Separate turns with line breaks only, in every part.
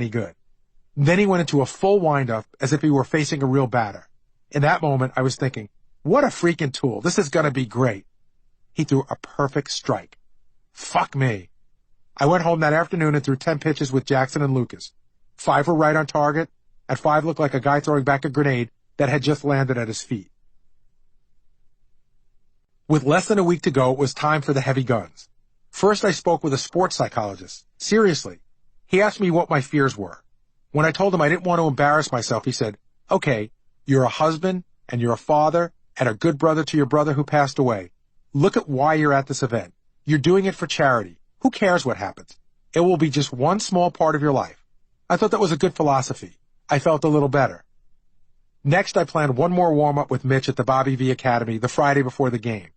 any good. Then he went into a full wind-up as if he were facing a real batter. In that moment, I was thinking, what a freaking tool. This is going to be great. He threw a perfect strike. Fuck me. I went home that afternoon and threw 10 pitches with Jackson and Lucas. 5 were right on target, and 5 looked like a guy throwing back a grenade that had just landed at his feet. With less than a week to go, it was time for the heavy guns. First, I spoke with a sports psychologist. Seriously. He asked me what my fears were. When I told him I didn't want to embarrass myself, he said, okay, you're a husband, and you're a father, and a good brother to your brother who passed away. Look at why you're at this event. You're doing it for charity. Who cares what happens? It will be just one small part of your life. I thought that was a good philosophy. I felt a little better. Next, I planned one more warm-up with Mitch at the Bobby V Academy the Friday before the game.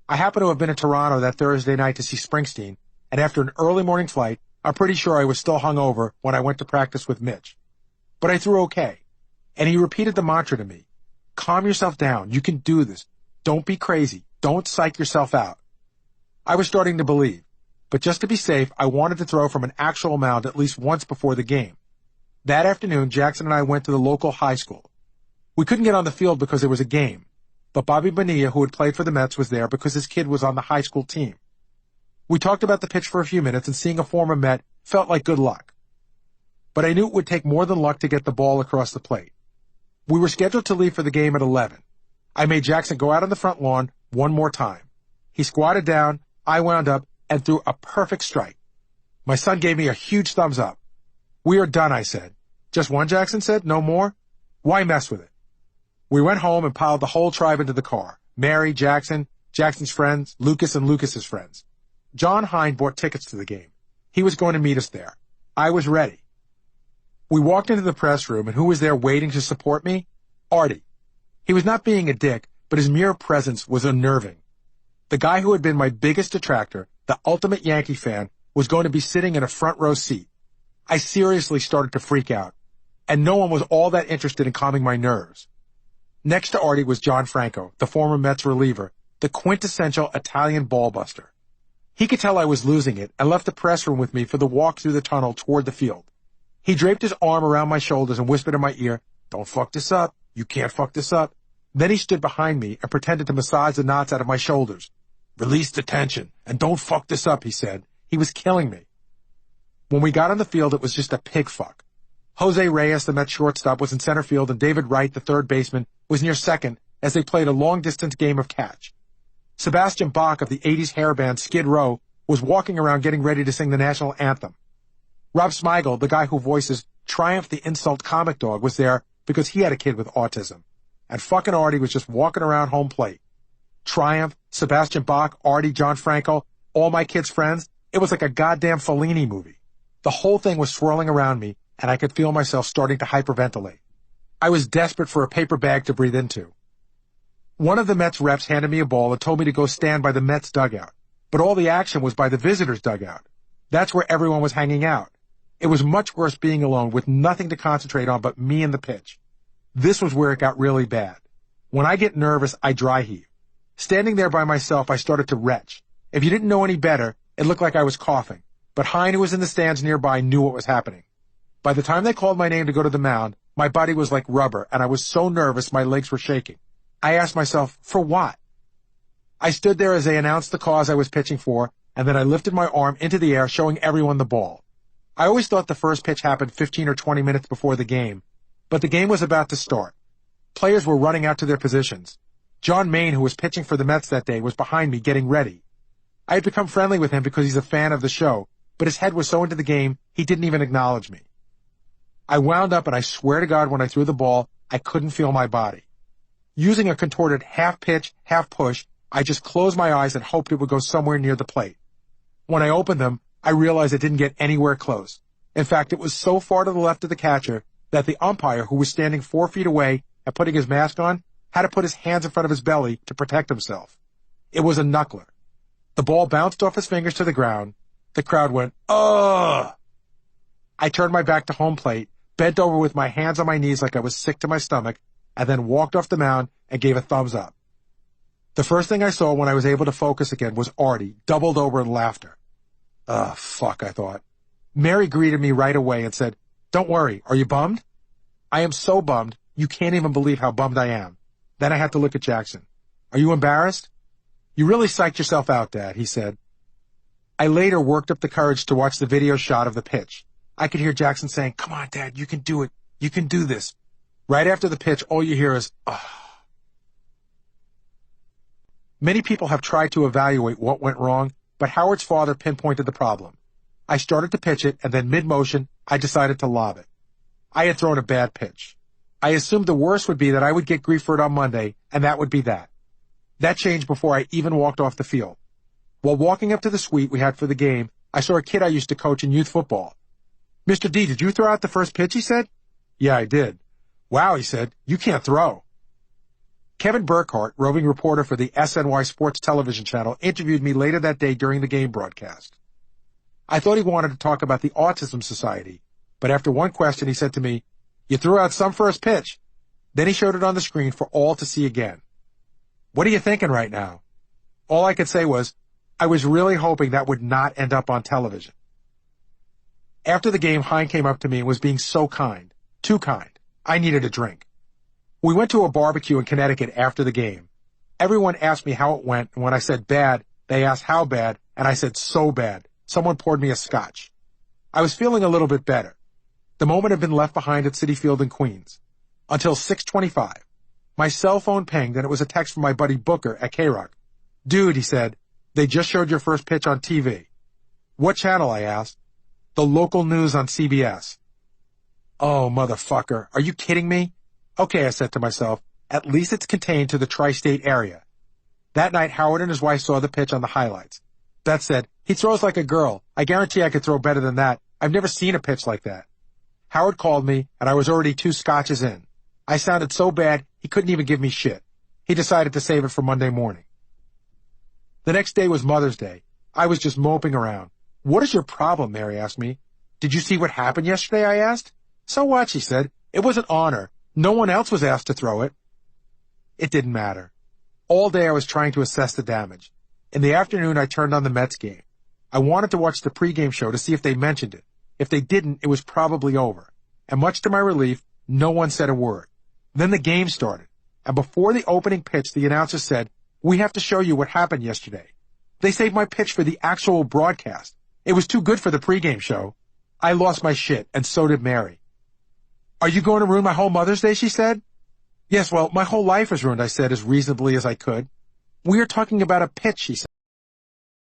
I happened to have been in Toronto that Thursday night to see Springsteen, and after an early morning flight, I'm pretty sure I was still hungover when I went to practice with Mitch. But I threw okay. And he repeated the mantra to me. Calm yourself down. You can do this. Don't be crazy. Don't psych yourself out. I was starting to believe. But just to be safe, I wanted to throw from an actual mound at least once before the game. That afternoon, Jackson and I went to the local high school. We couldn't get on the field because there was a game. But Bobby Bonilla, who had played for the Mets, was there because his kid was on the high school team. We talked about the pitch for a few minutes, and seeing a former Met felt like good luck. But I knew it would take more than luck to get the ball across the plate. We were scheduled to leave for the game at 11. I made Jackson go out on the front lawn one more time. He squatted down, I wound up, and threw a perfect strike. My son gave me a huge thumbs up. We are done, I said. Just one, Jackson said? No more? Why mess with it? We went home and piled the whole tribe into the car. Mary, Jackson, Jackson's friends, Lucas and Lucas's friends. John Hine bought tickets to the game. He was going to meet us there. I was ready. We walked into the press room, and who was there waiting to support me? Artie. He was not being a dick, but his mere presence was unnerving. The guy who had been my biggest detractor, the ultimate Yankee fan, was going to be sitting in a front row seat. I seriously started to freak out, and no one was all that interested in calming my nerves. Next to Artie was John Franco, the former Mets reliever, the quintessential Italian ball-buster. He could tell I was losing it and left the press room with me for the walk through the tunnel toward the field. He draped his arm around my shoulders and whispered in my ear, "Don't fuck this up. You can't fuck this up." Then he stood behind me and pretended to massage the knots out of my shoulders. "Release the tension and don't fuck this up," he said. He was killing me. When we got on the field, it was just a pig fuck. Jose Reyes, the Mets shortstop, was in center field, and David Wright, the third baseman, was near second as they played a long-distance game of catch. Sebastian Bach of the 80s hair band Skid Row was walking around getting ready to sing the national anthem. Rob Smigel, the guy who voices Triumph the Insult comic dog, was there because he had a kid with autism. And fucking Artie was just walking around home plate. Triumph, Sebastian Bach, Artie, John Franco, all my kids' friends. It was like a goddamn Fellini movie. The whole thing was swirling around me, and I could feel myself starting to hyperventilate. I was desperate for a paper bag to breathe into. One of the Mets reps handed me a ball and told me to go stand by the Mets dugout. But all the action was by the visitors' dugout. That's where everyone was hanging out. It was much worse being alone with nothing to concentrate on but me and the pitch. This was where it got really bad. When I get nervous, I dry heave. Standing there by myself, I started to retch. If you didn't know any better, it looked like I was coughing. But Hine, who was in the stands nearby, knew what was happening. By the time they called my name to go to the mound, my body was like rubber, and I was so nervous my legs were shaking. I asked myself, for what? I stood there as they announced the cause I was pitching for, and then I lifted my arm into the air, showing everyone the ball. I always thought the first pitch happened 15 or 20 minutes before the game, but the game was about to start. Players were running out to their positions. John Maine, who was pitching for the Mets that day, was behind me getting ready. I had become friendly with him because he's a fan of the show, but his head was so into the game, he didn't even acknowledge me. I wound up, and I swear to God, when I threw the ball, I couldn't feel my body. Using a contorted half-pitch, half-push, I just closed my eyes and hoped it would go somewhere near the plate. When I opened them, I realized it didn't get anywhere close. In fact, it was so far to the left of the catcher that the umpire, who was standing 4 feet away and putting his mask on, had to put his hands in front of his belly to protect himself. It was a knuckler. The ball bounced off his fingers to the ground. The crowd went, "Ugh!" I turned my back to home plate, bent over with my hands on my knees like I was sick to my stomach, and then walked off the mound and gave a thumbs up. The first thing I saw when I was able to focus again was Artie, doubled over in laughter. Fuck, I thought. Mary greeted me right away and said, Don't worry, are you bummed? I am so bummed, you can't even believe how bummed I am. Then I had to look at Jackson. Are you embarrassed? You really psyched yourself out, Dad, he said. I later worked up the courage to watch the video shot of the pitch. I could hear Jackson saying, come on, Dad, you can do it. You can do this. Right after the pitch, all you hear is, oh. Many people have tried to evaluate what went wrong, but Howard's father pinpointed the problem. I started to pitch it, and then mid-motion, I decided to lob it. I had thrown a bad pitch. I assumed the worst would be that I would get grief for it on Monday, and that would be that. That changed before I even walked off the field. While walking up to the suite we had for the game, I saw a kid I used to coach in youth football. Mr. D, did you throw out the first pitch, he said? Yeah, I did. Wow, he said, you can't throw. Kevin Burkhart, roving reporter for the SNY Sports Television channel, interviewed me later that day during the game broadcast. I thought he wanted to talk about the Autism Society, but after one question he said to me, you threw out some first pitch. Then he showed it on the screen for all to see again. What are you thinking right now? All I could say was, I was really hoping that would not end up on television. After the game, Hein came up to me and was being so kind. Too kind. I needed a drink. We went to a barbecue in Connecticut after the game. Everyone asked me how it went, and when I said bad, they asked how bad, and I said so bad. Someone poured me a scotch. I was feeling a little bit better. The moment had been left behind at Citi Field in Queens. Until 6:25. My cell phone pinged, and it was a text from my buddy Booker at K-Rock. Dude, he said, they just showed your first pitch on TV. What channel, I asked. The local news on CBS. Oh, motherfucker, are you kidding me? Okay, I said to myself, at least it's contained to the tri-state area. That night, Howard and his wife saw the pitch on the highlights. Beth said, he throws like a girl. I guarantee I could throw better than that. I've never seen a pitch like that. Howard called me, and I was already 2 scotches in. I sounded so bad, he couldn't even give me shit. He decided to save it for Monday morning. The next day was Mother's Day. I was just moping around. What is your problem, Mary asked me. Did you see what happened yesterday, I asked. So what, she said. It was an honor. No one else was asked to throw it. It didn't matter. All day I was trying to assess the damage. In the afternoon, I turned on the Mets game. I wanted to watch the pregame show to see if they mentioned it. If they didn't, it was probably over. And much to my relief, no one said a word. Then the game started. And before the opening pitch, the announcer said, we have to show you what happened yesterday. They saved my pitch for the actual broadcast. It was too good for the pregame show. I lost my shit, and so did Mary. Are you going to ruin my whole Mother's Day, she said. Yes, well, my whole life is ruined, I said as reasonably as I could. We are talking about a pitch, she said.